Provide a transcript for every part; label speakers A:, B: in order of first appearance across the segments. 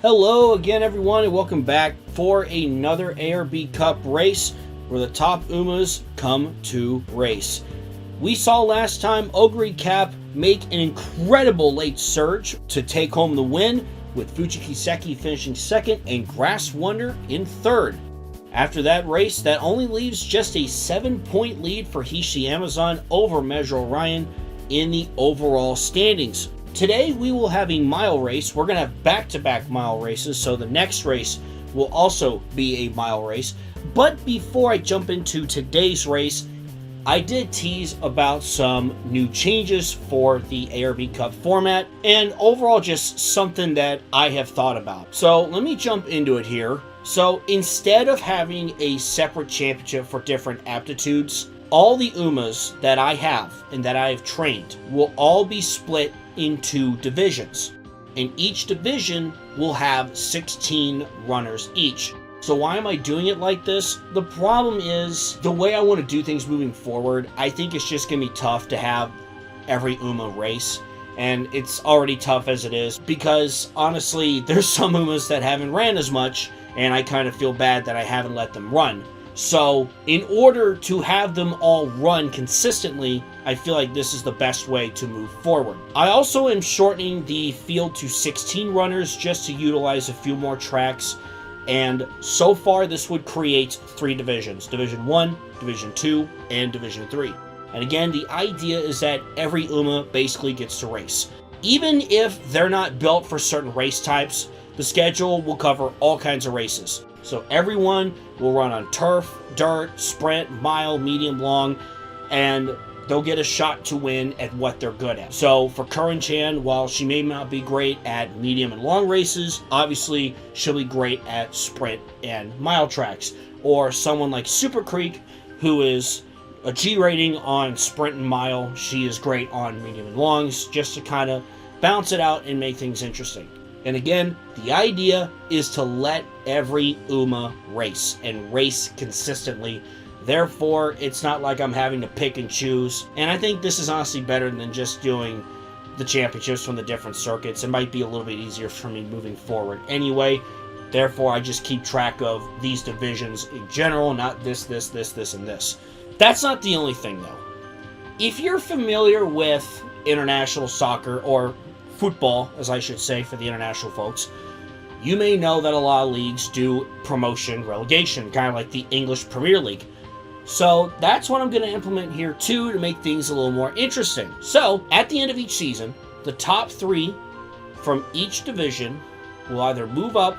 A: Hello again, everyone, and welcome back for another ARB Cup race where the top Umas come to race. We saw last time ARB Cup make an incredible late surge to take home the win, with Fujikiseki finishing second and Grass Wonder in third. After that race, that only leaves just a 7-point lead for Hishi Amazon over Measure Orion in the overall standings. Today we will have a mile race. We're going to have back-to-back mile races, so the next race will also be a mile race. But before I jump into today's race, I did tease about some new changes for the ARB Cup format, and overall just something that I have thought about. So let me jump into it here. So instead of having a separate championship for different aptitudes, all the Umas that I have and that I have trained will all be split into divisions, and each division will have 16 runners each. So why am I doing it like this? The problem is the way I want to do things moving forward. I think it's just going to be tough to have every Uma race, and it's already tough as it is because honestly there's some Umas that haven't ran as much, and I kind of feel bad that I haven't let them run. So in order to have them all run consistently, I feel like this is the best way to move forward. I also am shortening the field to 16 runners just to utilize a few more tracks. And so far this would create 3 divisions: Division 1, Division 2, and Division 3. And again, the idea is that every Uma basically gets to race. Even if they're not built for certain race types, the schedule will cover all kinds of races. So everyone will run on turf, dirt, sprint, mile, medium, long, and they'll get a shot to win at what they're good at. So for Curran-chan, while she may not be great at medium and long races, obviously she'll be great at sprint and mile tracks. Or someone like Super Creek, who is a G rating on sprint and mile, she is great on medium and longs, just to kind of balance it out and make things interesting. And again, the idea is to let every Uma race, and race consistently. Therefore, it's not like I'm having to pick and choose. And I think this is honestly better than just doing the championships from the different circuits. It might be a little bit easier for me moving forward anyway. Therefore, I just keep track of these divisions in general, not this, and this. That's not the only thing, though. If you're familiar with international soccer, or football, as I should say for the international folks, you may know that a lot of leagues do promotion relegation, kind of like the English Premier League. So that's what I'm going to implement here too, to make things a little more interesting. So at the end of each season, the top 3 from each division will either move up,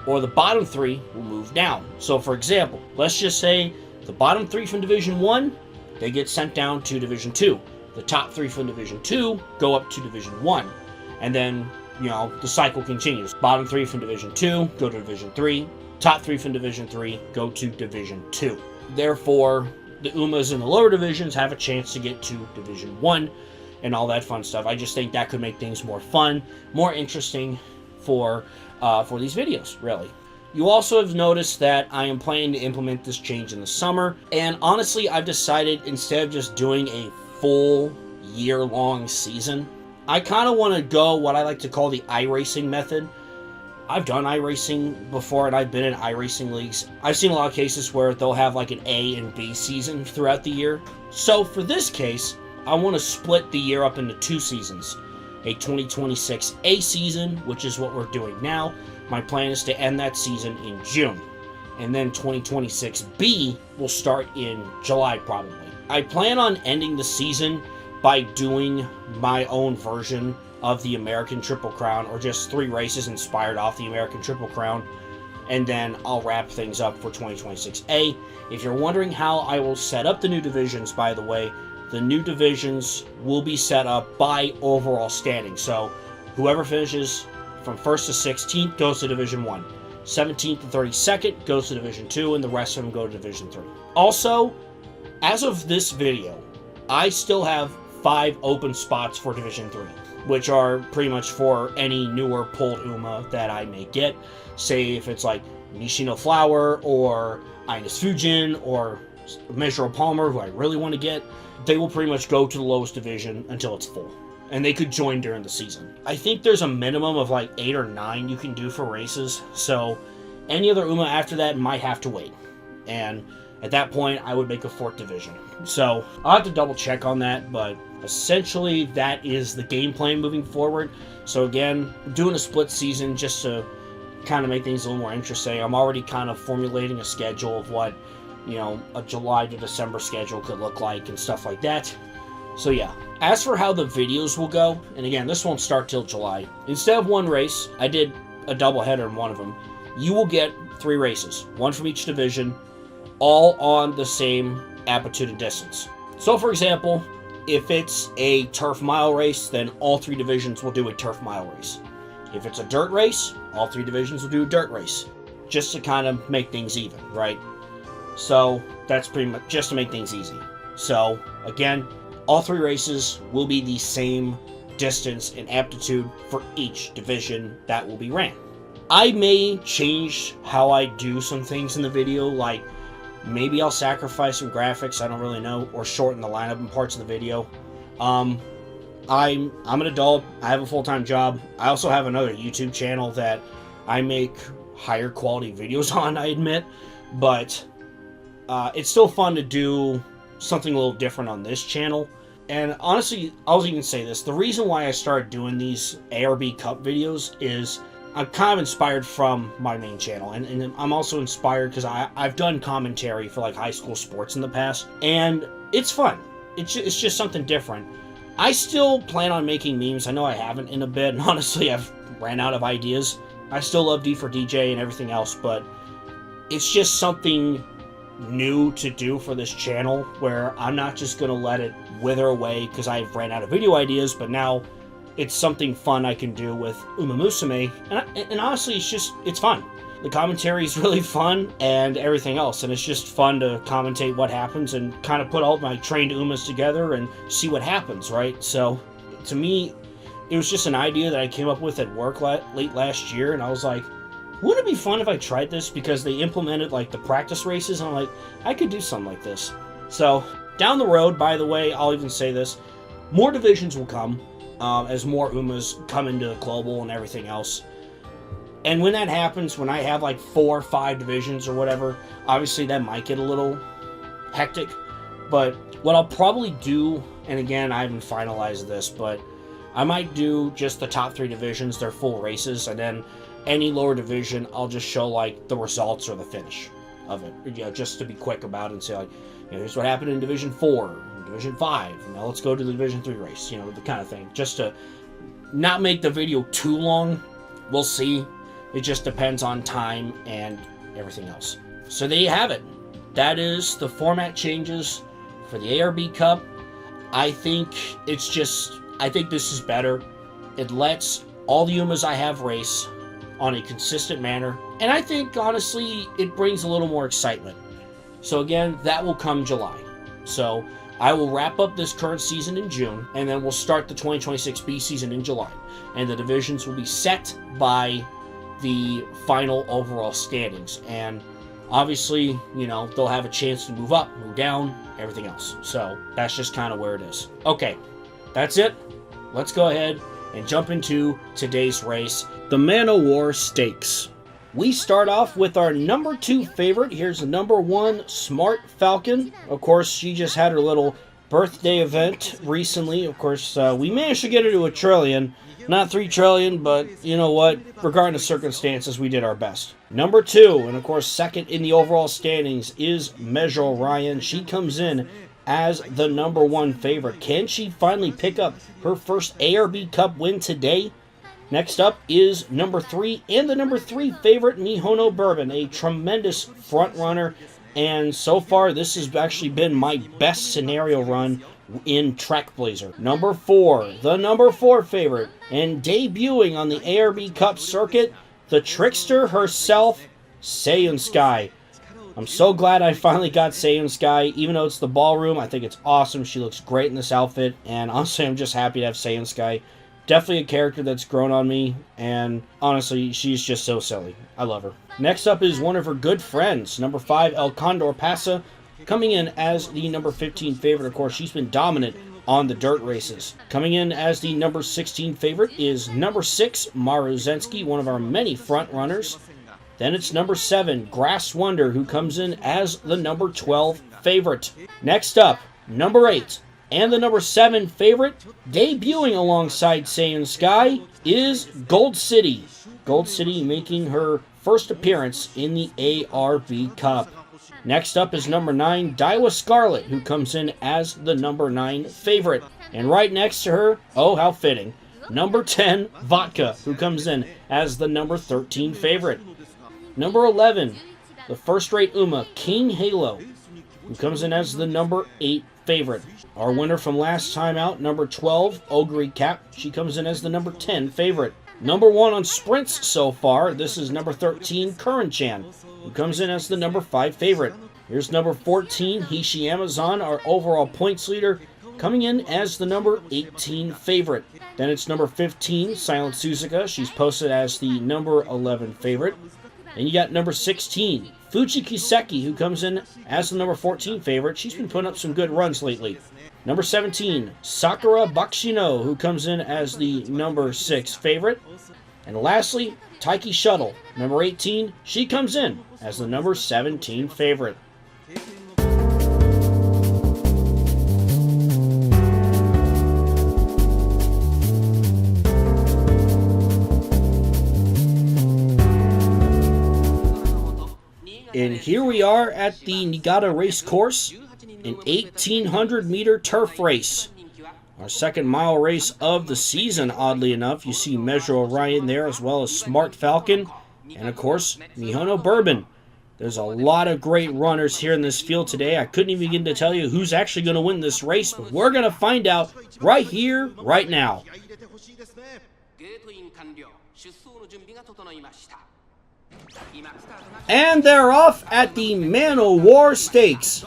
A: or the bottom 3 will move down. So for example, let's just say the bottom 3 from Division 1, they get sent down to Division 2. The top 3 from Division 2 go up to Division 1. And then, the cycle continues. Bottom 3 from Division 2 go to Division 3. Top 3 from Division 3 go to Division 2. Therefore, the Umas in the lower divisions have a chance to get to Division 1 and all that fun stuff. I just think that could make things more fun, more interesting for these videos, really. You also have noticed that I am planning to implement this change in the summer. And honestly, I've decided instead of just doing a full year-long season, I kind of want to go what I like to call the iRacing method. I've done iRacing before, and I've been in iRacing leagues. I've seen a lot of cases where they'll have like an A and B season throughout the year. So for this case, I want to split the year up into 2 seasons. A 2026 A season, which is what we're doing now. My plan is to end that season in June. And then 2026 B will start in July probably. I plan on ending the season by doing my own version of the American Triple Crown, or just 3 races inspired off the American Triple Crown, and then I'll wrap things up for 2026A. If you're wondering how I will set up the new divisions, by the way, the new divisions will be set up by overall standing. So whoever finishes from 1st to 16th goes to Division 1. 17th to 32nd goes to Division 2, and the rest of them go to Division 3. Also, as of this video, I still have 5 open spots for Division 3, which are pretty much for any newer pulled Uma that I may get. Say if it's like Nishino Flower, or Ines Fujin, or Measure Palmer, who I really want to get, they will pretty much go to the lowest division until it's full. and they could join during the season. I think there's a minimum of like 8 or 9 you can do for races, so any other UMA after that might have to wait. And at that point, I would make a 4th division. So I'll have to double check on that, but essentially that is the game plan moving forward. So again, doing a split season just to kind of make things a little more interesting. I'm already kind of formulating a schedule of what, you know, a July to December schedule could look like and stuff like that. So yeah. As for how the videos will go, and again, this won't start till July. Instead of one race, I did a doubleheader in one of them. You will get 3 races, 1 from each division, all on the same aptitude and distance. So for example, if it's a turf mile race, then all 3 divisions will do a turf mile race. If it's a dirt race, all 3 divisions will do a dirt race, just to kind of make things even, right? So that's pretty much just to make things easy. So again, all 3 races will be the same distance and aptitude for each division that will be ran. I may change how I do some things in the video, like maybe I'll sacrifice some graphics, I don't really know, or shorten the lineup in parts of the video. I'm an adult, I have a full-time job. I also have another YouTube channel that I make higher quality videos on, I admit, but it's still fun to do something a little different on this channel. And honestly, I'll even say this, the reason why I started doing these ARB Cup videos is I'm kind of inspired from my main channel, and I'm also inspired because I've done commentary for like high school sports in the past, and it's fun. It's just something different. I still plan on making memes. I know I haven't in a bit, and honestly, I've ran out of ideas. I still love D4DJ and everything else, but it's just something new to do for this channel where I'm not just going to let it wither away because I've ran out of video ideas, but now it's something fun I can do with Umamusume, and honestly, it's fun. The commentary is really fun and everything else, and it's just fun to commentate what happens and kind of put all my trained Umas together and see what happens, right? So, to me, it was just an idea that I came up with at work late last year, and I was like, wouldn't it be fun if I tried this? Because they implemented, like, the practice races, and I'm like, I could do something like this. So, down the road, by the way, I'll even say this, more divisions will come. As more Umas come into the global and everything else. And when that happens, when I have like 4 or 5 divisions or whatever, obviously that might get a little hectic. But what I'll probably do, and again, I haven't finalized this, but I might do just the top 3 divisions, their full races, and then any lower division, I'll just show like the results or the finish of it. You know, just to be quick about it and say like, you know, here's what happened in Division 4. Division 5, now let's go to the Division 3 race, you know, the kind of thing, just to not make the video too long. We'll see. It just depends on time and everything else. So there you have it. That is the format changes for the ARB Cup. I think this is better. It lets all the Umas I have race on a consistent manner, and I think, honestly, it brings a little more excitement. So again, that will come July. So I will wrap up this current season in June, and then we'll start the 2026 B season in July. And the divisions will be set by the final overall standings. And obviously, you know, they'll have a chance to move up, move down, everything else. So that's just kind of where it is. Okay, that's it. Let's go ahead and jump into today's race, the Man O' War Stakes. We start off with our number 2 favorite. Here's the number 1, Smart Falcon. Of course, she just had her little birthday event recently. Of course, we managed to get her to $1 trillion. Not 3 trillion, but you know what? Regarding the circumstances, we did our best. Number 2, and of course, second in the overall standings, is Measure Ryan. She comes in as the number 1 favorite. Can she finally pick up her first ARB Cup win today? Next up is number 3 and the number 3 favorite, Mihono Bourbon, a tremendous front runner, and so far this has actually been my best scenario run in Trek Blazer. Number 4, the number 4 favorite, and debuting on the ARB Cup circuit, the trickster herself, Seiun Sky. I'm so glad I finally got Seiun Sky, even though it's the ballroom. I think it's awesome. She looks great in this outfit, and honestly, I'm just happy to have Seiun Sky. Definitely a character that's grown on me, and honestly, she's just so silly. I love her. Next up is one of her good friends, number 5, El Condor Pasa, coming in as the number 15 favorite. Of course, she's been dominant on the dirt races. Coming in as the number 16 favorite is number 6, Maruzensky, one of our many front runners. Then it's number 7, Grass Wonder, who comes in as the number 12 favorite. Next up, number 8, and the number 7 favorite, debuting alongside Saiyan Sky, is Gold City. Gold City making her first appearance in the ARB Cup. Next up is number 9, Daiwa Scarlet, who comes in as the number 9 favorite. And right next to her, oh how fitting, number 10, Vodka, who comes in as the number 13 favorite. Number 11, the first-rate Uma, King Halo, who comes in as the number 8 favorite. Our winner from last time out, number 12, Ogre Cap, she comes in as the number 10 favorite. Number 1 on sprints so far, this is number 13, Curran-chan, who comes in as the number 5 favorite. Here's number 14, Hishi Amazon, our overall points leader, coming in as the number 18 favorite. Then it's number 15, Silent Suzuka, she's posted as the number 11 favorite. And you got number 16, Fuji Kiseki, who comes in as the number 14 favorite. She's been putting up some good runs lately. Number 17, Sakura Bakshino, who comes in as the number 6 favorite. And lastly, Taiki Shuttle, number 18, she comes in as the number 17 favorite. And here we are at the Niigata race course, an 1,800-meter turf race. Our second mile race of the season, oddly enough. You see Measure Orion there, as well as Smart Falcon, and of course, Mihono Bourbon. There's a lot of great runners here in this field today. I couldn't even begin to tell you who's actually going to win this race, but we're going to find out right here, right now. And they're off at the Man o' War Stakes.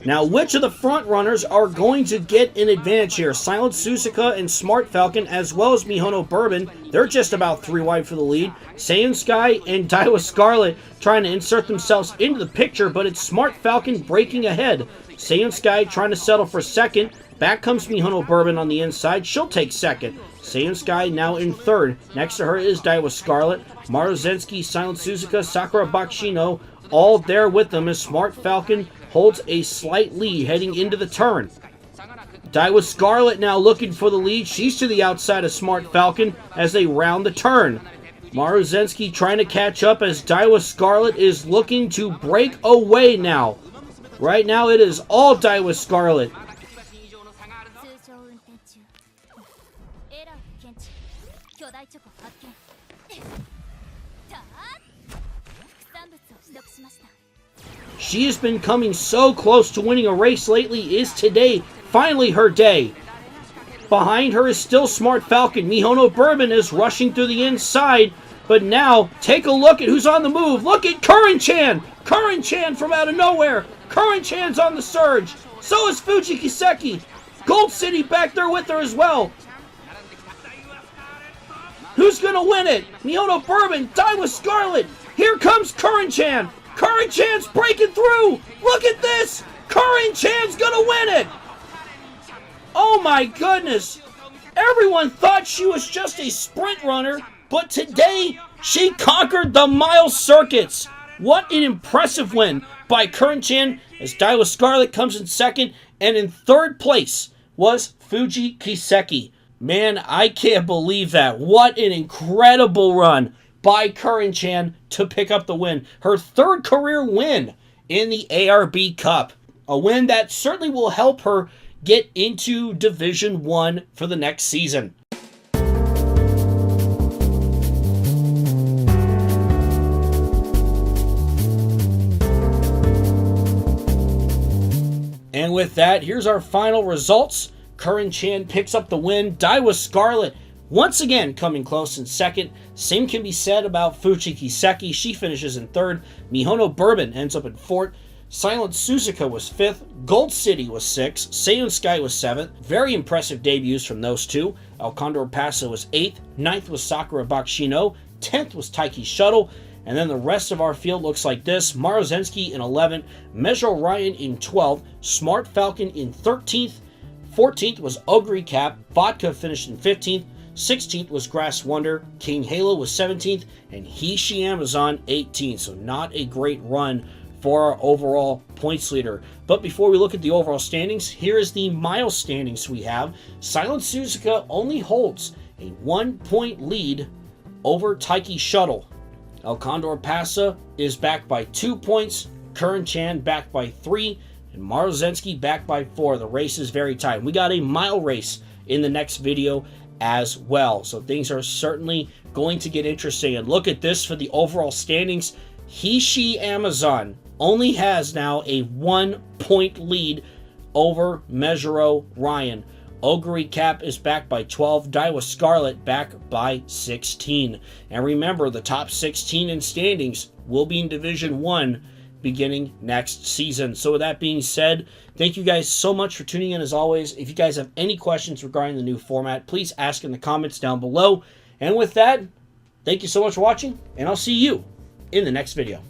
A: Now, which of the front runners are going to get an advantage here? Silent Suzuka and Smart Falcon, as well as Mihono Bourbon. They're just about 3 wide for the lead. Saiyan Sky and Daiwa Scarlet trying to insert themselves into the picture, but it's Smart Falcon breaking ahead. Saiyan Sky trying to settle for second. Back comes Mihono Bourbon on the inside. She'll take second. Saiyan Sky now in third. Next to her is Daiwa Scarlet. Maruzensky, Silent Suzuka, Sakura Bakshino, all there with them as Smart Falcon holds a slight lead heading into the turn. Daiwa Scarlet now looking for the lead. She's to the outside of Smart Falcon as they round the turn. Maruzensky trying to catch up as Daiwa Scarlet is looking to break away now. Right now it is all Daiwa Scarlet. She has been coming so close to winning a race lately. Is today finally her day? Behind her is still Smart Falcon. Mihono Bourbon is rushing through the inside. But now, take a look at who's on the move. Look at Curran-chan! Curran-chan from out of nowhere. Curran-chan's on the surge. So is Fuji Kiseki. Gold City back there with her as well. Who's going to win it? Mihono Bourbon, Daiwa Scarlet. Here comes Curran-chan. Curran-chan's breaking through. Look at this. Curran-chan's going to win it. Oh my goodness. Everyone thought she was just a sprint runner, but today she conquered the mile circuits. What an impressive win by Curran-chan as Daiwa Scarlet comes in second, and in third place was Fuji Kiseki. Man, I can't believe that. What an incredible run by Curran-chan to pick up the win. Her third career win in the ARB Cup. A win that certainly will help her get into Division 1 for the next season. And with that, here's our final results. Curran-chan picks up the win. Daiwa Scarlet once again coming close in second. Same can be said about Fuji Kiseki. She finishes in third. Mihono Bourbon ends up in fourth. Silent Suzuka was fifth. Gold City was sixth. Saiyan Sky was seventh. Very impressive debuts from those two. El Condor Paso was eighth. Ninth was Sakura Bakshino. 10th was Taiki Shuttle. And then the rest of our field looks like this. Maruzensky in 11th. Measure Orion in 12th. Smart Falcon in 13th. 14th was Ogre Cap. Vodka finished in 15th. 16th was Grass Wonder. King Halo was 17th. And Hishi Amazon 18th. So not a great run for our overall points leader. But before we look at the overall standings, here is the mile standings we have. Silent Suzuka only holds a 1-point lead over Taiki Shuttle. El Condor Pasa is back by 2 points. Curran Chan back by 3. And Marozensky back by 4. The race is very tight. We got a mile race in the next video as well. So things are certainly going to get interesting. And look at this for the overall standings. Hishi Amazon only has now a 1-point lead over Mejuro Ryan. Ogre Cap is back by 12. Daiwa Scarlet back by 16. And remember, the top 16 in standings will be in Division 1 beginning next season. So with that being said, thank you guys so much for tuning in as always. If you guys have any questions regarding the new format, please ask in the comments down below. And with that, thank you so much for watching, and I'll see you in the next video.